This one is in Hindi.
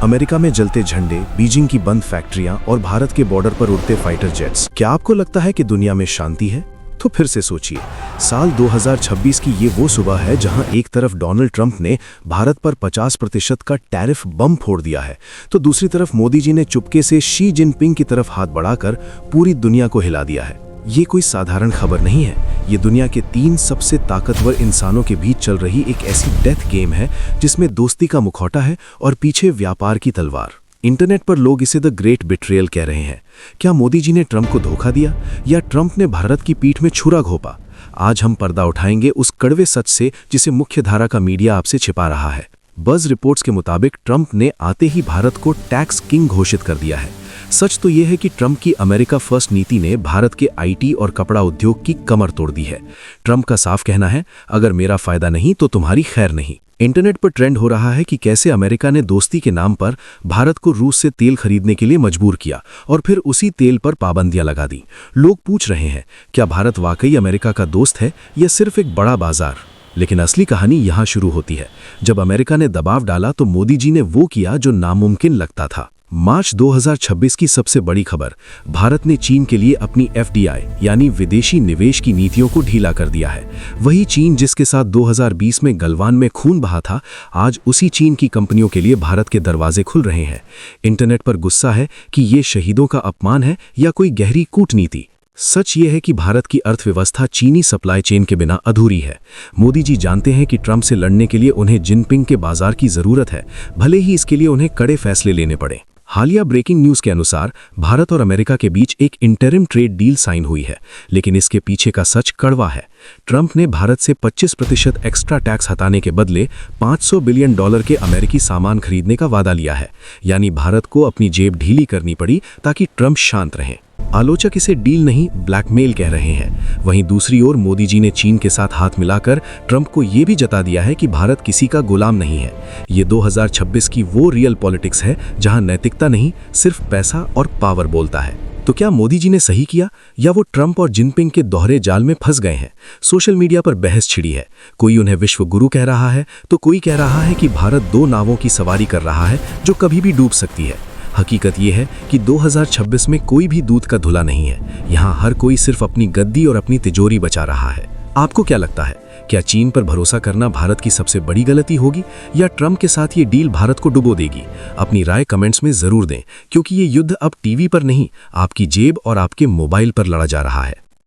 अमेरिका में जलते झंडे, बीजिंग की बंद फैक्ट्रियां और भारत के बॉर्डर पर उड़ते फाइटर जेट्स। क्या आपको लगता है कि दुनिया में शांति है? तो फिर से सोचिए, साल 2026 की ये वो सुबह है जहां एक तरफ डोनाल्ड ट्रंप ने भारत पर 50% का टैरिफ बम फोड़ दिया है, तो दूसरी तरफ मोदी जी ने चुपके से शी जिनपिंग की तरफ हाथ बढ़ाकर पूरी दुनिया को हिला दिया है। ये कोई साधारण खबर नहीं है, ये दुनिया के 3 सबसे ताकतवर इंसानों के बीच चल रही एक ऐसी डेथ गेम है जिसमें दोस्ती का मुखौटा है और पीछे व्यापार की तलवार। इंटरनेट पर लोग इसे द ग्रेट बिट्रेयल कह रहे हैं। क्या मोदी जी ने ट्रंप को धोखा दिया या ट्रंप ने भारत की पीठ में छुरा घोंपा? आज हम पर्दा उठाएंगे उस कड़वे सच से जिसे मुख्यधारा का मीडिया आपसे छिपा रहा है। बज़ रिपोर्ट्स के मुताबिक ट्रंप ने आते ही भारत को टैक्स किंग घोषित कर दिया है। सच तो यह है कि ट्रंप की अमेरिका फर्स्ट नीति ने भारत के आईटी और कपड़ा उद्योग की कमर तोड़ दी है। ट्रंप का साफ कहना है, अगर मेरा फायदा नहीं तो तुम्हारी खैर नहीं। इंटरनेट पर ट्रेंड हो रहा है कि कैसे अमेरिका ने दोस्ती के नाम पर भारत को रूस से तेल खरीदने के लिए मजबूर किया और फिर उसी तेल पर पाबंदियां लगा दी। लोग पूछ रहे हैं, क्या भारत वाकई अमेरिका का दोस्त है या सिर्फ एक बड़ा बाजार? लेकिन असली कहानी यहां शुरू होती है। जब अमेरिका ने दबाव डाला तो मोदी जी ने वो किया जो नामुमकिन लगता था। मार्च 2026 की सबसे बड़ी खबर, भारत ने चीन के लिए अपनी FDI यानी विदेशी निवेश की नीतियों को ढीला कर दिया है। वही चीन जिसके साथ 2020 में गलवान में खून बहा था, आज उसी चीन की कंपनियों के लिए भारत के दरवाजे खुल रहे हैं। इंटरनेट पर गुस्सा है कि ये शहीदों का अपमान है या कोई गहरी कूटनीति। सच ये है कि भारत की अर्थव्यवस्था चीनी सप्लाई चेन के बिना अधूरी है। मोदी जी जानते हैं कि ट्रंप से लड़ने के लिए उन्हें जिनपिंग के बाजार की जरूरत है, भले ही इसके लिए उन्हें कड़े फैसले लेने पड़े। हालिया ब्रेकिंग न्यूज़ के अनुसार भारत और अमेरिका के बीच एक इंटरिम ट्रेड डील साइन हुई है, लेकिन इसके पीछे का सच कड़वा है। ट्रंप ने भारत से 25% एक्स्ट्रा टैक्स हटाने के बदले $500 बिलियन के अमेरिकी सामान खरीदने का वादा लिया है। यानी भारत को अपनी जेब ढीली करनी पड़ी ताकि ट्रंप शांत रहें। आलोचक इसे डील नहीं ब्लैकमेल कह रहे हैं। वहीं दूसरी ओर मोदी जी ने चीन के साथ हाथ मिलाकर ट्रंप को यह भी जता दिया है कि भारत किसी का गुलाम नहीं है। ये 2026 की वो रियल पॉलिटिक्स है जहां नैतिकता नहीं, सिर्फ पैसा और पावर बोलता है। तो क्या मोदी जी ने सही किया या वो ट्रंप और जिनपिंग के दोहरे जाल में फंस गए हैं? सोशल मीडिया पर बहस छिड़ी है। कोई उन्हें विश्व गुरु कह रहा है तो कोई कह रहा है कि भारत 2 नावों की सवारी कर रहा है जो कभी भी डूब सकती है। हकीकत यह है कि 2026 में कोई भी दूध का धुला नहीं है। यहाँ हर कोई सिर्फ अपनी गद्दी और अपनी तिजोरी बचा रहा है। आपको क्या लगता है, क्या चीन पर भरोसा करना भारत की सबसे बड़ी गलती होगी या ट्रंप के साथ ये डील भारत को डुबो देगी? अपनी राय कमेंट्स में जरूर दें, क्योंकि ये युद्ध अब टीवी पर नहीं, आपकी जेब और आपके मोबाइल पर लड़ा जा रहा है।